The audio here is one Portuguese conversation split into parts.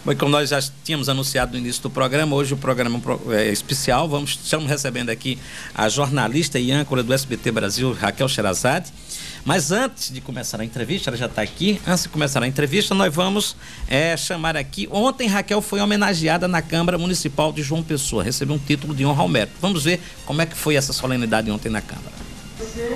Bom, e como nós já tínhamos anunciado no início do programa, hoje o programa é especial. Estamos recebendo aqui a jornalista e âncora do SBT Brasil, Raquel Sherazade. Mas antes de começar a entrevista, ela já está aqui, antes de começar a entrevista, nós vamos chamar aqui. Ontem, Raquel foi homenageada na Câmara Municipal de João Pessoa, recebeu um título de honra ao mérito. Vamos ver como é que foi essa solenidade ontem na Câmara.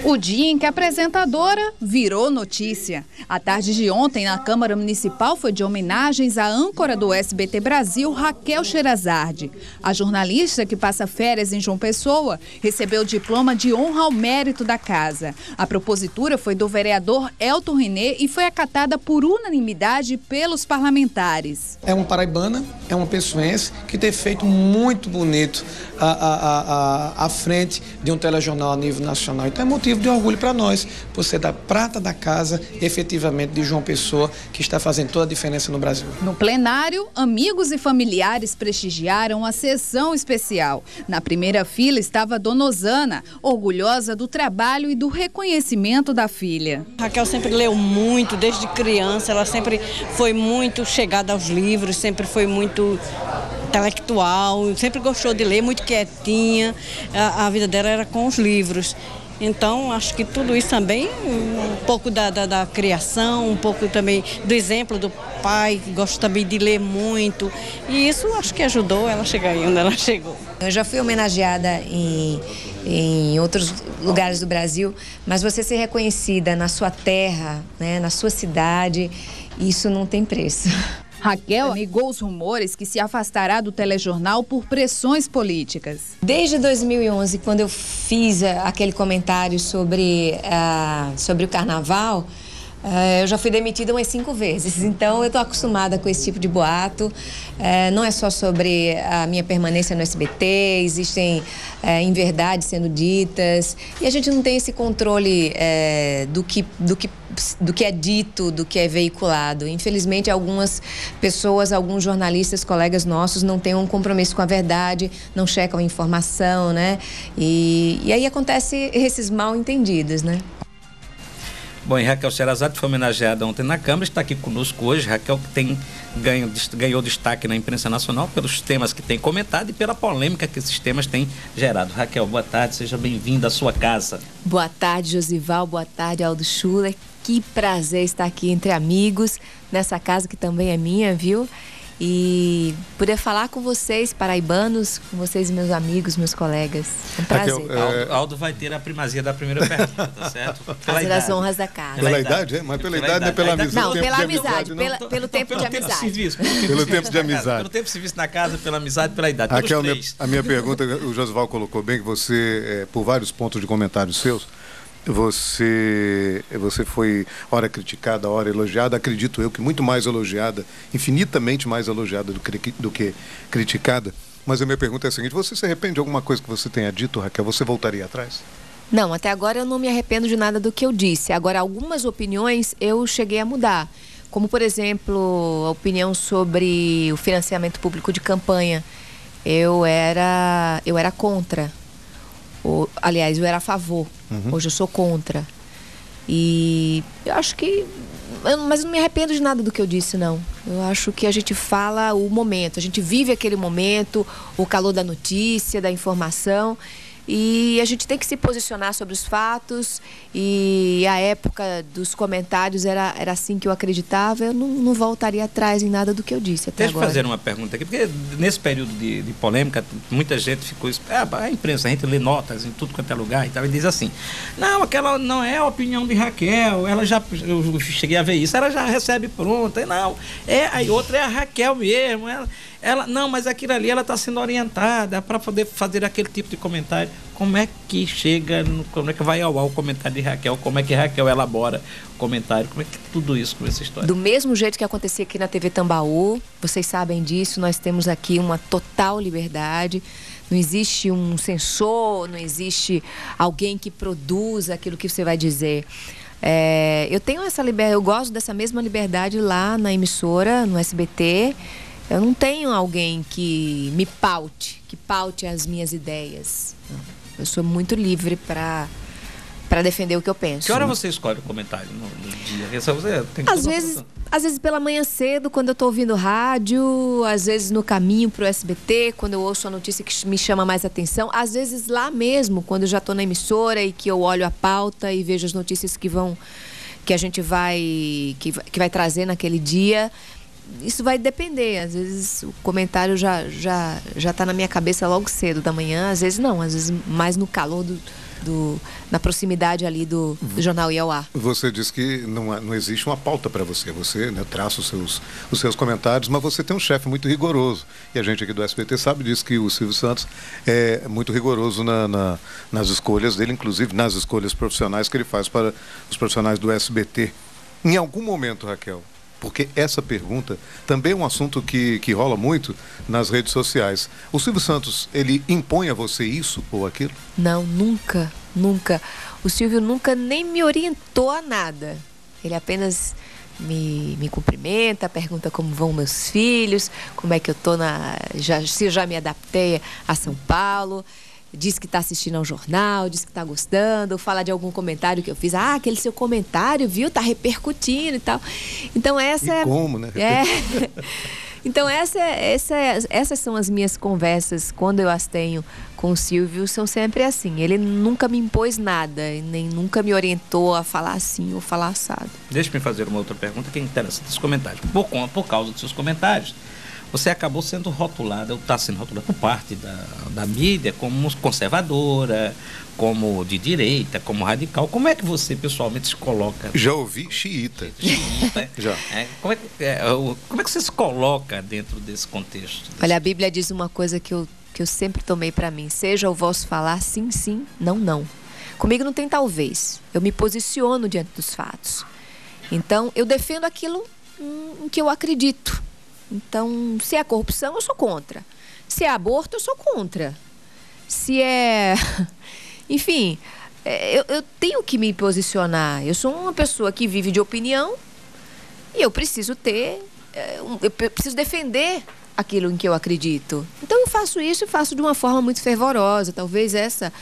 O dia em que a apresentadora virou notícia. A tarde de ontem na Câmara Municipal foi de homenagens à âncora do SBT Brasil, Raquel Sherazade. A jornalista, que passa férias em João Pessoa, recebeu o diploma de honra ao mérito da casa. A propositura foi do vereador Elton René e foi acatada por unanimidade pelos parlamentares. É uma paraibana, é uma pessoense que tem feito muito bonito à frente de um telejornal a nível nacional. Então é motivo de orgulho para nós, por ser da prata da casa, efetivamente, de João Pessoa, que está fazendo toda a diferença no Brasil. No plenário, amigos e familiares prestigiaram a sessão especial. Na primeira fila estava a Dona Osana, orgulhosa do trabalho e do reconhecimento da filha. Raquel sempre leu muito, desde criança, ela sempre foi muito chegada aos livros, sempre foi muito intelectual, sempre gostou de ler, muito quietinha, a vida dela era com os livros. Então, acho que tudo isso também, um pouco da criação, um pouco também do exemplo do pai, que gosta também de ler muito. E isso acho que ajudou ela a chegar aí onde ela chegou. Eu já fui homenageada em outros lugares do Brasil, mas você ser reconhecida na sua terra, né, na sua cidade, isso não tem preço. Raquel negou os rumores que se afastará do telejornal por pressões políticas. Desde 2011, quando eu fiz aquele comentário sobre o carnaval, eu já fui demitida umas 5 vezes. Então, eu estou acostumada com esse tipo de boato. Não é só sobre a minha permanência no SBT, existem inverdades sendo ditas. E a gente não tem esse controle do que é dito, do que é veiculado. Infelizmente, algumas pessoas, alguns jornalistas, colegas nossos, não têm um compromisso com a verdade, não checam a informação, né? E aí acontece esses mal entendidos, né? Bom, e Raquel Sherazade foi homenageada ontem na Câmara, está aqui conosco hoje. Raquel que ganhou destaque na imprensa nacional pelos temas que tem comentado e pela polêmica que esses temas têm gerado. Raquel, boa tarde, seja bem-vinda à sua casa. Boa tarde, Josival, boa tarde, Aldo Schuller. Que prazer estar aqui entre amigos, nessa casa que também é minha, viu? E poder falar com vocês, paraibanos, com vocês, meus amigos, meus colegas. É um prazer. Raquel, Aldo vai ter a primazia da primeira pergunta, tá certo? Fazer as honras da casa. Pela idade, é? Mas pela idade, não é pela amizade. Não, pela amizade, pelo tempo de amizade. Pelo tempo de amizade. Pelo tempo de serviço na casa, pela amizade, pela idade. Raquel, a minha pergunta, o Josival colocou bem que você, por vários pontos de comentários seus, você foi ora criticada, ora elogiada, acredito eu que muito mais elogiada, infinitamente mais elogiada do que criticada. Mas a minha pergunta é a seguinte: você se arrepende de alguma coisa que você tenha dito, Raquel? Você voltaria atrás? Não, até agora eu não me arrependo de nada do que eu disse. Agora, algumas opiniões eu cheguei a mudar. Como, por exemplo, a opinião sobre o financiamento público de campanha. Eu era contra. Aliás, eu era a favor. Hoje eu sou contra. E eu acho que... Mas eu não me arrependo de nada do que eu disse, não. Eu acho que a gente fala o momento. A gente vive aquele momento, o calor da notícia, da informação. E a gente tem que se posicionar sobre os fatos. E a época dos comentários era assim que eu acreditava. Eu não voltaria atrás em nada do que eu disse até agora. Deixa eu fazer uma pergunta aqui, porque nesse período de polêmica, muita gente ficou... a imprensa, a gente lê notas em tudo quanto é lugar e tal, e diz assim: não, aquela não é a opinião de Raquel, ela já... Eu cheguei a ver isso, ela já recebe pronta. Não, a outra é a Raquel mesmo, ela não, mas aquilo ali ela está sendo orientada para poder fazer aquele tipo de comentário. Como é que chega, como é que vai ao ar o comentário de Raquel? Como é que Raquel elabora o comentário? Como é que tudo isso com essa história? Do mesmo jeito que acontecia aqui na TV Tambaú, vocês sabem disso, nós temos aqui uma total liberdade. Não existe um censor, não existe alguém que produza aquilo que você vai dizer. Eu tenho essa liberdade, eu gosto dessa mesma liberdade lá na emissora, no SBT. Eu não tenho alguém que me paute as minhas ideias. Eu sou muito livre para para defender o que eu penso. Que hora você escolhe o comentário no dia? Você tem Às vezes pela manhã cedo, quando eu estou ouvindo rádio, às vezes no caminho para o SBT, quando eu ouço a notícia que me chama mais atenção, às vezes lá mesmo, quando eu já estou na emissora e que eu olho a pauta e vejo as notícias que a gente vai trazer naquele dia. Isso vai depender, às vezes o comentário já está na minha cabeça logo cedo da manhã, às vezes não, às vezes mais no calor na proximidade ali do jornal ir ao ar. Você disse que não existe uma pauta para você, né, traça os seus comentários, mas você tem um chefe muito rigoroso, e a gente aqui do SBT sabe disso, que o Silvio Santos é muito rigoroso nas escolhas dele, inclusive nas escolhas profissionais que ele faz para os profissionais do SBT. Em algum momento, Raquel, porque essa pergunta também é um assunto que rola muito nas redes sociais. O Silvio Santos, ele impõe a você isso ou aquilo? Não, nunca, nunca. O Silvio nunca nem me orientou a nada. Ele apenas me cumprimenta, pergunta como vão meus filhos, como é que eu tô se eu já me adaptei a São Paulo. Diz que está assistindo ao jornal, diz que está gostando, fala de algum comentário que eu fiz. Ah, aquele seu comentário, viu? Tá repercutindo e tal. Então como, né? Então essas são as minhas conversas, quando eu as tenho com o Silvio, são sempre assim. Ele nunca me impôs nada, nem nunca me orientou a falar assim ou falar assado. Deixa-me fazer uma outra pergunta que é interessante dos comentários. Por causa dos seus comentários, você acabou sendo rotulada, ou está sendo rotulada por parte da mídia como conservadora, como de direita, como radical. Como é que você pessoalmente se coloca? Já ouvi xiita. Já. Como é que você se coloca dentro desse contexto? Olha, a Bíblia diz uma coisa que eu sempre tomei para mim. Seja o vosso falar sim, sim, não, não. Comigo não tem talvez. Eu me posiciono diante dos fatos. Então, eu defendo aquilo em que eu acredito. Então, se é corrupção, eu sou contra. Se é aborto, eu sou contra. Se é... Enfim, eu tenho que me posicionar. Eu sou uma pessoa que vive de opinião e eu preciso eu preciso defender aquilo em que eu acredito. Então, eu faço isso e faço de uma forma muito fervorosa. Talvez essa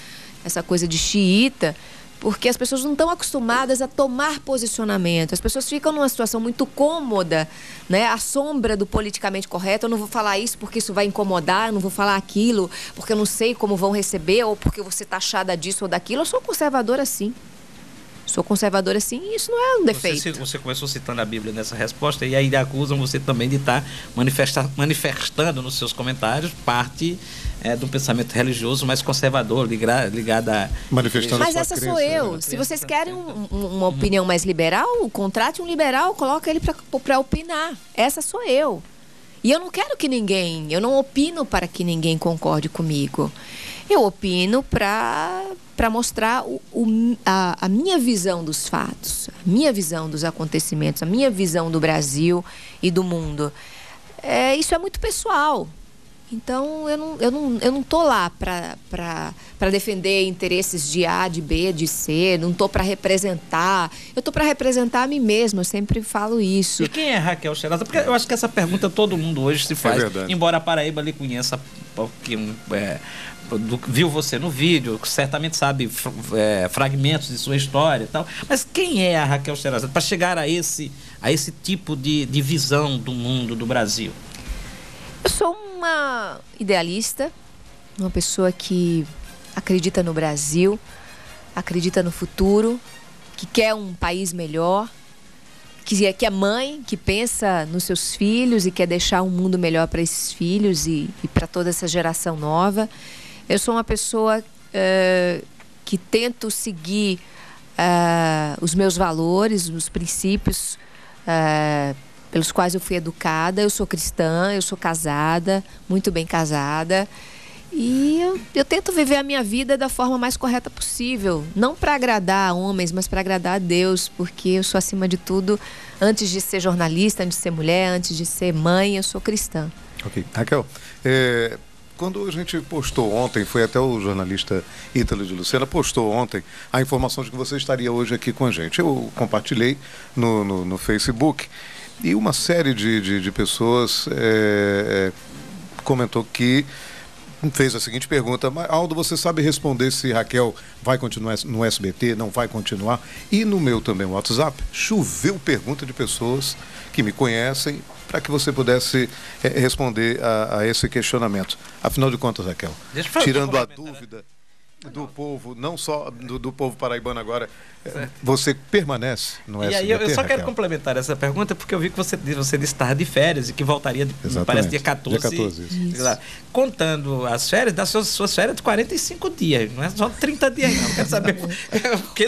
coisa de xiita, porque as pessoas não estão acostumadas a tomar posicionamento. As pessoas ficam numa situação muito cômoda, né? À sombra do politicamente correto. Eu não vou falar isso porque isso vai incomodar, eu não vou falar aquilo porque eu não sei como vão receber ou porque você está taxada disso ou daquilo. Eu sou conservadora sim. Sou conservadora sim e isso não é um defeito. Você começou citando a Bíblia nessa resposta e aí acusam você também de estar manifestando nos seus comentários parte de um pensamento religioso mais conservador, ligado a... Manifestando Mas a essa sua sou crença, eu. né? Se vocês querem uma opinião mais liberal, contrate um liberal, coloca ele para opinar. Essa sou eu. E eu não quero eu não opino para que ninguém concorde comigo. Eu opino para mostrar a minha visão dos fatos, a minha visão dos acontecimentos, a minha visão do Brasil e do mundo. Isso é muito pessoal. Então, eu não tô lá para defender interesses de A, de B, de C, não tô para representar. Eu tô para representar a mim mesma, eu sempre falo isso. E quem é Raquel Sherazade? Porque eu acho que essa pergunta todo mundo hoje se faz. Embora a Paraíba lhe conheça, viu você no vídeo, certamente sabe fragmentos de sua história e tal. Mas quem é a Raquel Sherazade para chegar a esse tipo de visão do mundo, do Brasil? Eu sou uma idealista, uma pessoa que acredita no Brasil, acredita no futuro, que quer um país melhor, que é mãe, que pensa nos seus filhos e quer deixar um mundo melhor para esses filhos e para toda essa geração nova. Eu sou uma pessoa que tento seguir os meus valores, os princípios pelos quais eu fui educada. Eu sou cristã, eu sou casada, muito bem casada. E eu tento viver a minha vida da forma mais correta possível. Não para agradar homens, mas para agradar a Deus. Porque eu sou, acima de tudo, antes de ser jornalista, antes de ser mulher, antes de ser mãe, eu sou cristã. Ok. Raquel, quando a gente postou ontem, foi até o jornalista Ítalo de Lucena, postou ontem a informação de que você estaria hoje aqui com a gente. Eu compartilhei no Facebook e uma série de pessoas comentou que fez a seguinte pergunta: Aldo, você sabe responder se Raquel vai continuar no SBT, não vai continuar? E no meu também WhatsApp, choveu pergunta de pessoas que me conhecem para que você pudesse responder a esse questionamento. Afinal de contas, Raquel, tirando a dúvida do povo, não só do povo paraibano agora, você permanece no SBT? E aí eu só quero Raquel? complementar essa pergunta, porque eu vi que você disse que estava de férias e que voltaria, parece, dia 14. Dia 14, isso. Contando as férias, das suas férias de 45 dias, não é só 30 dias, não. Quero saber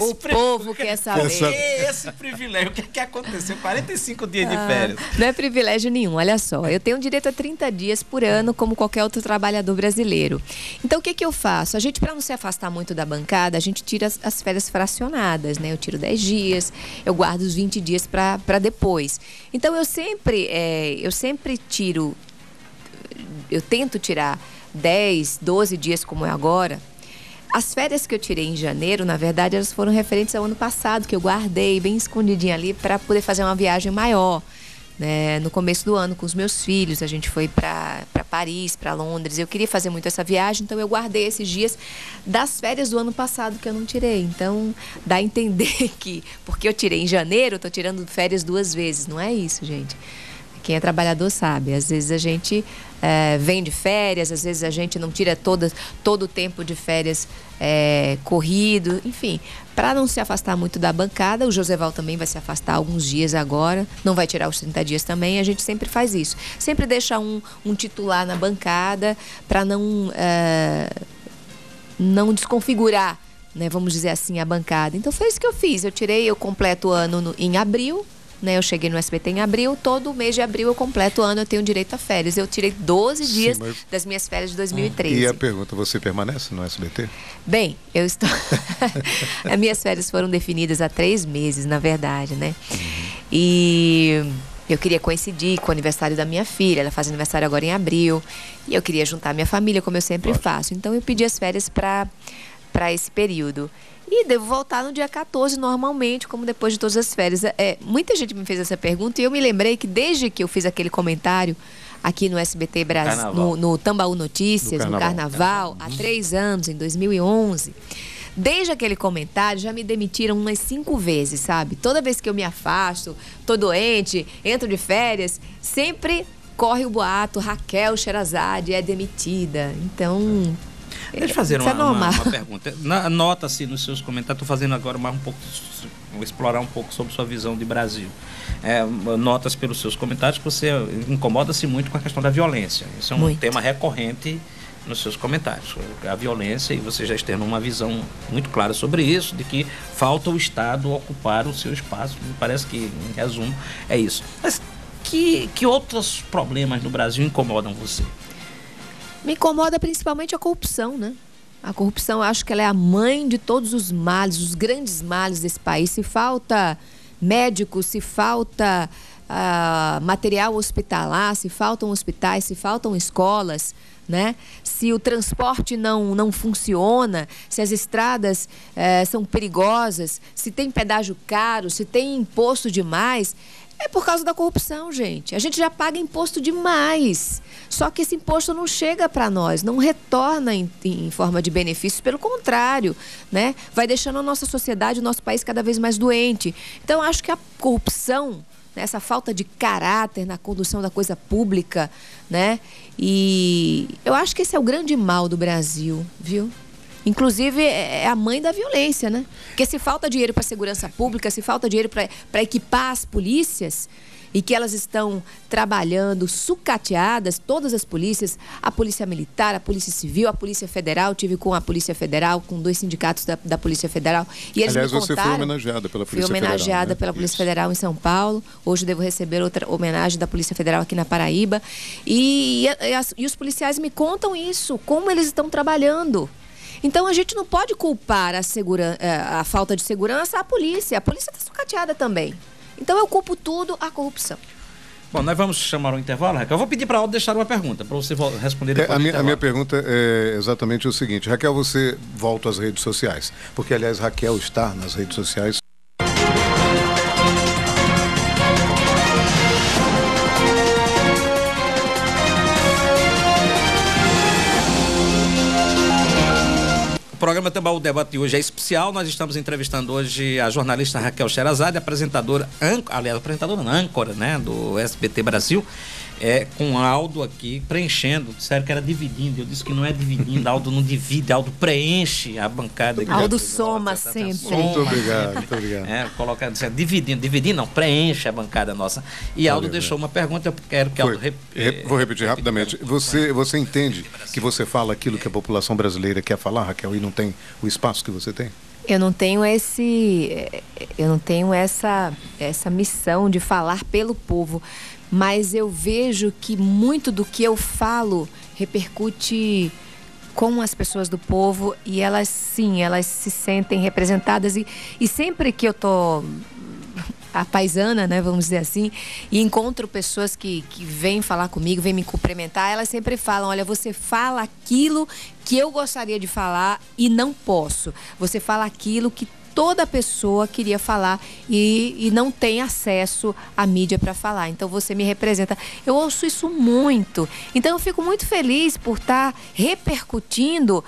o povo quer saber. Por que esse privilégio? O que aconteceu? 45 dias de férias. Não é privilégio nenhum, olha só. Eu tenho direito a 30 dias por ano, como qualquer outro trabalhador brasileiro. Então, o que eu faço? A gente, para não se afastar muito da bancada, a gente tira as férias fracionadas, né? Eu tiro 10 dias, eu guardo os 20 dias para depois. Então, eu sempre tiro, eu tento tirar 10, 12 dias como é agora. As férias que eu tirei em janeiro, na verdade, elas foram referentes ao ano passado, que eu guardei bem escondidinha ali para poder fazer uma viagem maior. Né? No começo do ano, com os meus filhos, a gente foi para Paris, para Londres. Eu queria fazer muito essa viagem, então eu guardei esses dias das férias do ano passado que eu não tirei. Então, dá a entender que, porque eu tirei em janeiro, eu estou tirando férias 2 vezes. Não é isso, gente. Quem é trabalhador sabe. Às vezes a gente vem de férias, às vezes a gente não tira todo o tempo de férias corrido. Enfim, para não se afastar muito da bancada, o Joseval também vai se afastar alguns dias agora. Não vai tirar os 30 dias também. A gente sempre faz isso. Sempre deixa um titular na bancada para não desconfigurar, né, vamos dizer assim, a bancada. Então foi isso que eu fiz. Eu completo o ano em abril. Né, eu cheguei no SBT em abril, todo mês de abril eu completo o ano, eu tenho direito a férias. Eu tirei 12 dias das minhas férias de 2013. E a pergunta, você permanece no SBT? Bem, eu estou... As minhas férias foram definidas há 3 meses, na verdade, né? E eu queria coincidir com o aniversário da minha filha, ela faz aniversário agora em abril, e eu queria juntar minha família, como eu sempre faço. Então eu pedi as férias para esse período. E devo voltar no dia 14 normalmente, como depois de todas as férias. Muita gente me fez essa pergunta e eu me lembrei que desde que eu fiz aquele comentário aqui no SBT Brasil, no Tambaú Notícias, no Carnaval, há 3 anos, em 2011, desde aquele comentário já me demitiram umas 5 vezes, sabe? Toda vez que eu me afasto, tô doente, entro de férias, sempre corre o boato, Raquel Sherazade é demitida. Então... Deixa eu fazer uma pergunta. Nota-se nos seus comentários, estou fazendo agora mais um pouco, vou explorar um pouco sobre sua visão de Brasil. Nota-se pelos seus comentários que você incomoda-se muito com a questão da violência. Isso é um tema recorrente nos seus comentários. A violência, e você já externou uma visão muito clara sobre isso, de que falta o Estado ocupar o seu espaço. Me parece que, em resumo, é isso. Mas que outros problemas no Brasil incomodam você? Me incomoda principalmente a corrupção, né? A corrupção, eu acho que ela é a mãe de todos os males, os grandes males desse país. Se falta médicos, se falta material hospitalar, se faltam hospitais, se faltam escolas, né? Se o transporte não funciona, se as estradas são perigosas, se tem pedágio caro, se tem imposto demais... É por causa da corrupção, gente. A gente já paga imposto demais. Só que esse imposto não chega para nós, não retorna em forma de benefícios. Pelo contrário, né? Vai deixando a nossa sociedade, o nosso país cada vez mais doente. Então, acho que a corrupção, né, essa falta de caráter na condução da coisa pública, né? E eu acho que esse é o grande mal do Brasil, viu? Inclusive, é a mãe da violência, né? Porque se falta dinheiro para a segurança pública, se falta dinheiro para equipar as polícias, e que elas estão trabalhando sucateadas, todas as polícias, a Polícia Militar, a Polícia Civil, a Polícia Federal, tive com a Polícia Federal, com 2 sindicatos da Polícia Federal. E eles aliás, me contaram, você foi homenageada pela Polícia Federal. Fui homenageada, né? pela Polícia Federal em São Paulo. Hoje devo receber outra homenagem da Polícia Federal aqui na Paraíba. E os policiais me contam isso, como eles estão trabalhando. Então, a gente não pode culpar a falta de segurança à polícia. A polícia está sucateada também. Então, eu culpo tudo à corrupção. Bom, nós vamos chamar um intervalo, Raquel. Eu vou pedir para a Aldo deixar uma pergunta, para você responder depois do intervalo. A minha pergunta é exatamente o seguinte. Raquel, você volta às redes sociais. Porque, aliás, Raquel está nas redes sociais. programa Tambaú Debate de hoje é especial. Nós estamos entrevistando hoje a jornalista Raquel Sherazade, apresentadora, âncora, né, do SBT Brasil, com Aldo aqui preenchendo. Disseram que era dividindo. Eu disse que não é dividindo, Aldo não divide, Aldo preenche a bancada. Aldo soma sempre. Muito obrigado, muito obrigado. Coloca, dividindo não, preenche a bancada nossa. E Aldo deixou uma pergunta, eu quero que Aldo vou repetir rapidamente. Você entende que você fala aquilo que a população brasileira quer falar, Raquel, e não tem o espaço que você tem? Eu não tenho essa missão de falar pelo povo, mas eu vejo que muito do que eu falo repercute com as pessoas do povo e elas se sentem representadas e sempre que eu tô a paisana, né, vamos dizer assim, e encontro pessoas que vêm falar comigo, vêm me cumprimentar, elas sempre falam, olha, você fala aquilo que eu gostaria de falar e não posso. Você fala aquilo que toda pessoa queria falar e não tem acesso à mídia para falar. Então você me representa. Eu ouço isso muito. Então eu fico muito feliz por estar repercutindo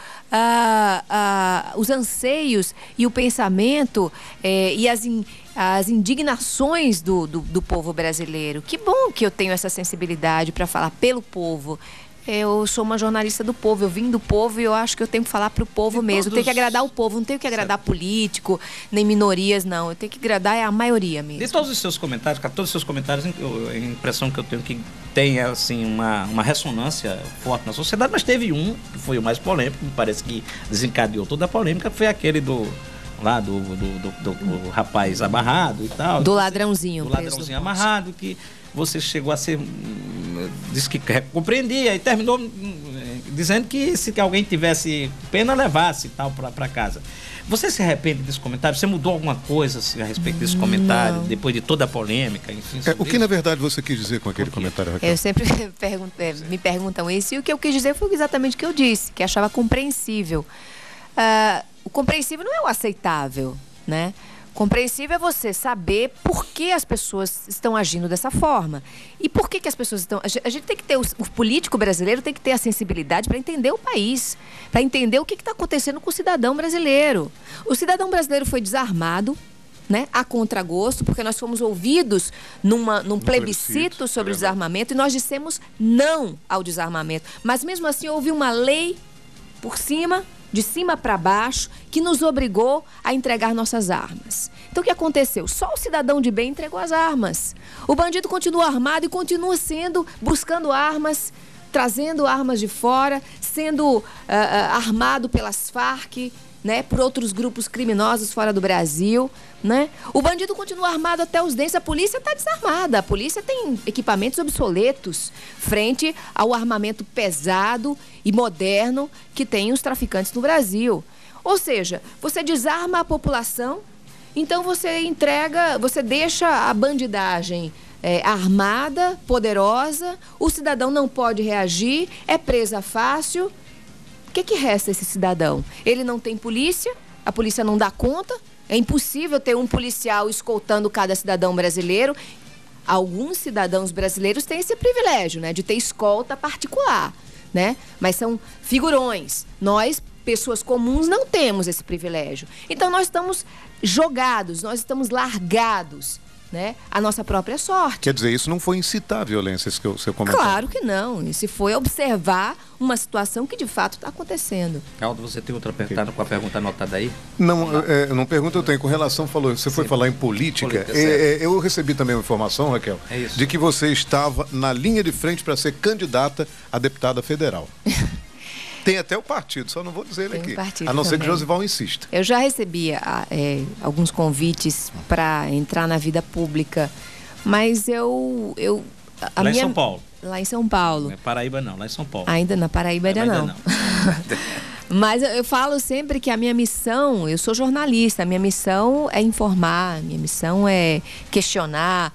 os anseios e o pensamento e as indignações do povo brasileiro. Que bom que eu tenho essa sensibilidade para falar pelo povo. Eu sou uma jornalista do povo, eu vim do povo e eu acho que eu tenho que falar para o povo mesmo. Eu tenho que agradar o povo, não tenho que agradar político, nem minorias, não. Eu tenho que agradar a maioria mesmo. De todos os seus comentários, a impressão que eu tenho que tem assim, uma ressonância forte na sociedade, mas teve um que foi o mais polêmico, me parece que desencadeou toda a polêmica, foi aquele do rapaz amarrado e tal. Do ladrãozinho. Do ladrãozinho amarrado, que você chegou a ser... disse que compreendia e terminou dizendo que se alguém tivesse pena, levasse e tal para casa. Você se arrepende desse comentário? Você mudou alguma coisa a respeito desse comentário, depois de toda a polêmica? Enfim, o que, na verdade, você quis dizer com aquele comentário, Raquel? Eu sempre me perguntam isso, e o que eu quis dizer foi exatamente o que eu disse, que achava compreensível. O compreensível não é o aceitável, né? Compreensível é você saber por que as pessoas estão agindo dessa forma. E por que as pessoas estão... A gente tem que ter... O político brasileiro tem que ter a sensibilidade para entender o país, para entender o que está acontecendo com o cidadão brasileiro. O cidadão brasileiro foi desarmado, né, a contragosto, porque nós fomos ouvidos num plebiscito sobre o desarmamento e nós dissemos não ao desarmamento. Mas mesmo assim houve uma lei por cima... de cima para baixo, que nos obrigou a entregar nossas armas. Então, o que aconteceu? Só o cidadão de bem entregou as armas. O bandido continua armado e continua buscando armas, trazendo armas de fora, sendo armado pelas Farc, né, por outros grupos criminosos fora do Brasil, né? O bandido continua armado até os dentes, a polícia está desarmada, a polícia tem equipamentos obsoletos frente ao armamento pesado e moderno que tem os traficantes no Brasil. Ou seja, você desarma a população, então você deixa a bandidagem armada, poderosa, o cidadão não pode reagir, é presa fácil. O que resta a esse cidadão? Ele não tem polícia, a polícia não dá conta, é impossível ter um policial escoltando cada cidadão brasileiro. Alguns cidadãos brasileiros têm esse privilégio, né, de ter escolta particular, né? Mas são figurões. Nós, pessoas comuns, não temos esse privilégio. Então nós estamos jogados, nós estamos largados, né, a nossa própria sorte. Quer dizer, isso não foi incitar a violência, esse que o seu comentário? Claro que não. Isso foi observar uma situação que de fato está acontecendo. Aldo, você tem outra pergunta com a pergunta anotada aí? Não pergunta eu tenho. Com relação, você foi falar em política. Eu recebi também uma informação, Raquel, de que você estava na linha de frente para ser candidata a deputada federal. Tem até o partido, só não vou dizer ele aqui. A não ser que Josival insista. Eu já recebia alguns convites para entrar na vida pública, mas lá em São Paulo? Lá em São Paulo. Não é Paraíba não, lá em São Paulo. Ainda na Paraíba ainda não. Mas eu falo sempre que a minha missão, eu sou jornalista, a minha missão é informar, a minha missão é questionar,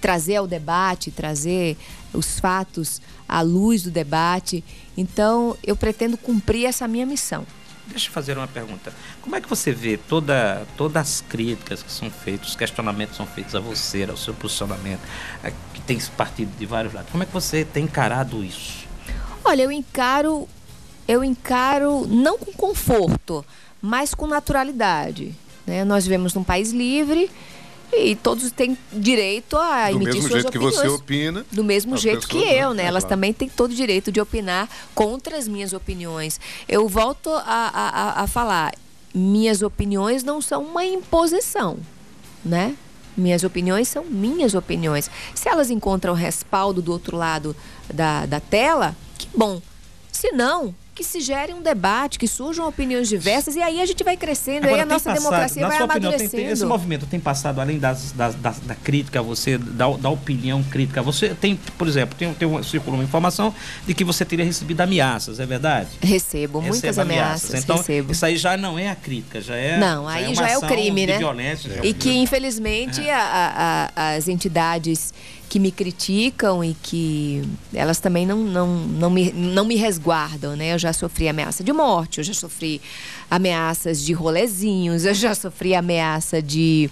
trazer ao debate, trazer os fatos à luz do debate. Então, eu pretendo cumprir essa minha missão. Deixa eu fazer uma pergunta. Como é que você vê todas as críticas que são feitas, os questionamentos que são feitos a você, ao seu posicionamento, que tem partido de vários lados? Como é que você tem encarado isso? Olha, eu encaro eu encaro não com conforto, mas com naturalidade, né? Nós vivemos num país livre e todos têm direito a emitir suas opiniões. Do mesmo jeito que você opina. Do mesmo jeito que eu, né? Elas também têm todo o direito de opinar contra as minhas opiniões. Eu volto a falar, minhas opiniões não são uma imposição, né? Minhas opiniões são minhas opiniões. Se elas encontram respaldo do outro lado da tela, que bom. Se não, que se gere um debate, que surjam opiniões diversas, e aí a gente vai crescendo, aí a nossa democracia vai amadurecendo. Esse movimento tem passado, além da crítica a você, da opinião crítica a você, tem, por exemplo, circulou uma informação de que você teria recebido ameaças, é verdade? Recebo muitas ameaças. Então, recebo. Isso aí já não é a crítica, já é... Não, aí já é o crime, né? Violência, e que, infelizmente, as entidades que me criticam e que elas também não me resguardam, né? Eu já sofri ameaça de morte, eu já sofri ameaças de rolezinhos, eu já sofri ameaça de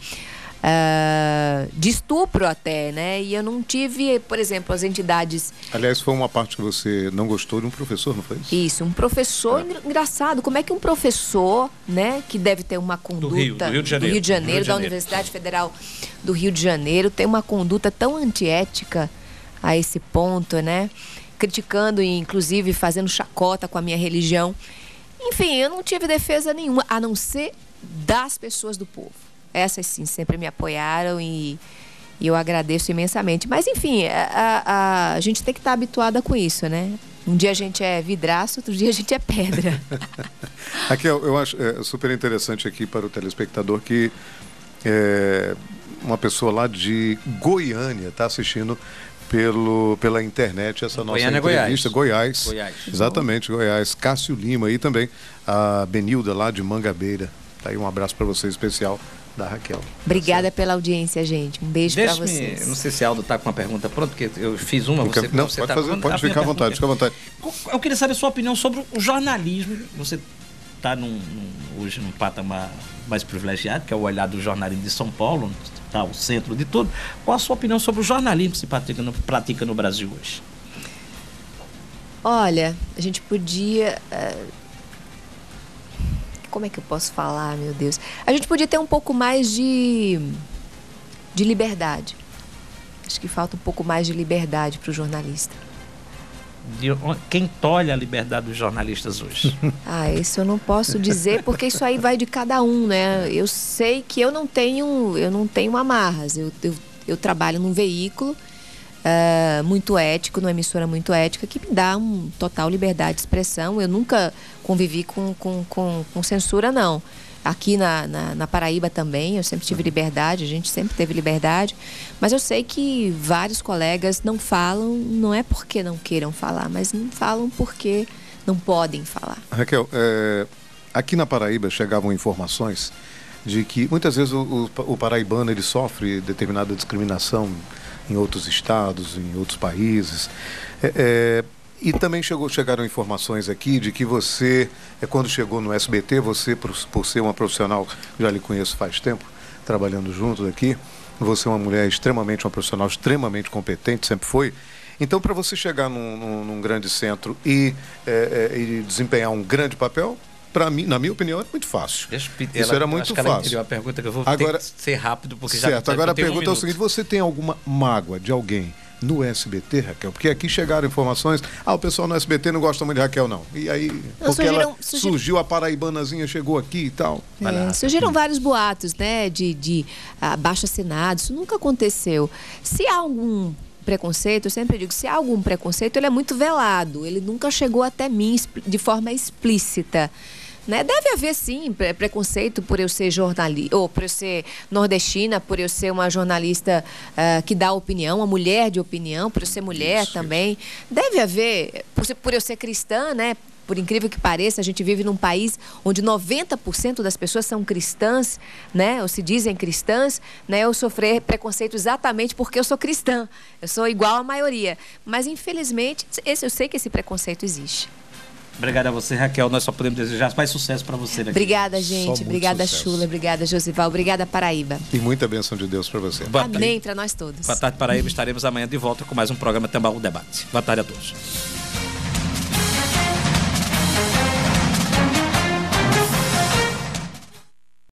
estupro até, né? E eu não tive, por exemplo, as entidades... Aliás, foi uma parte que você não gostou de um professor, não foi isso? Isso, um professor engraçado. Como é que um professor, né, que deve ter uma conduta... Do Rio de Janeiro, da Universidade Federal do Rio de Janeiro, tem uma conduta tão antiética a esse ponto, né? Criticando e, inclusive, fazendo chacota com a minha religião. Enfim, eu não tive defesa nenhuma, a não ser das pessoas do povo. Essas, sim, sempre me apoiaram e eu agradeço imensamente. Mas, enfim, a gente tem que estar habituada com isso, né? Um dia a gente é vidraço, outro dia a gente é pedra. Raquel, eu acho super interessante aqui para o telespectador que uma pessoa lá de Goiânia está assistindo pela internet essa nossa entrevista. Goiás. Exatamente, Goiás. Cássio Lima e também a Benilda lá de Mangabeira. Tá aí um abraço para você especial da Raquel. Obrigada pela audiência, gente. Um beijo para vocês. Não sei se Aldo está com uma pergunta pronta, porque eu fiz uma. Pode ficar à vontade, fica à vontade. Eu queria saber a sua opinião sobre o jornalismo. Você está hoje num patamar mais privilegiado, que é o olhar do jornalismo de São Paulo, está o centro de tudo. Qual a sua opinião sobre o jornalismo que se pratica no Brasil hoje? Olha, a gente podia... Como é que eu posso falar, meu Deus? A gente podia ter um pouco mais de liberdade. Acho que falta um pouco mais de liberdade para o jornalista. Quem tolhe a liberdade dos jornalistas hoje? Isso eu não posso dizer, porque isso aí vai de cada um, né? Eu sei que eu não tenho amarras. Eu trabalho num veículo muito ético, numa emissora muito ética, que me dá uma total liberdade de expressão. Eu nunca convivi com censura, não. Aqui na Paraíba também, eu sempre tive liberdade, a gente sempre teve liberdade, mas eu sei que vários colegas não falam, não é porque não queiram falar, mas não falam porque não podem falar. Raquel, aqui na Paraíba chegavam informações de que muitas vezes o paraibano ele sofre determinada discriminação em outros estados, em outros países. E também chegaram informações aqui de que você, quando chegou no SBT, você, por ser uma profissional, já lhe conheço faz tempo, trabalhando juntos aqui, você é uma mulher uma profissional extremamente competente, sempre foi. Então, para você chegar num grande centro e desempenhar um grande papel, para mim, na minha opinião, é muito fácil. Isso era muito fácil. Uma pergunta que eu vou ter que ser rápido, porque certo, agora a pergunta é o seguinte: você tem alguma mágoa de alguém no SBT, Raquel? Porque aqui chegaram informações, o pessoal no SBT não gosta muito de Raquel, não. E aí, surgiu a paraibanazinha, chegou aqui e tal. Surgiram vários boatos, né, de abaixo-assinado. Isso nunca aconteceu. Se há algum preconceito, eu sempre digo, se há algum preconceito, ele é muito velado. Ele nunca chegou até mim de forma explícita. Né? Deve haver, sim, preconceito por eu ser jornalista, ou por eu ser nordestina, por eu ser uma jornalista que dá opinião, uma mulher de opinião, por eu ser mulher também. Deve haver, por eu ser cristã, né? Por incrível que pareça, a gente vive num país onde 90% das pessoas são cristãs, né? Ou se dizem cristãs, né? Eu sofri preconceito exatamente porque eu sou cristã. Eu sou igual à maioria. Mas, infelizmente, eu sei que esse preconceito existe. Obrigada a você, Raquel. Nós só podemos desejar mais sucesso para você. Obrigada, gente. Obrigada, Chula. Obrigada, Josival. Obrigada, Paraíba. E muita bênção de Deus para você. Amém para nós todos. Boa tarde, Paraíba. Estaremos amanhã de volta com mais um programa Tambaú Debate. Boa tarde a todos.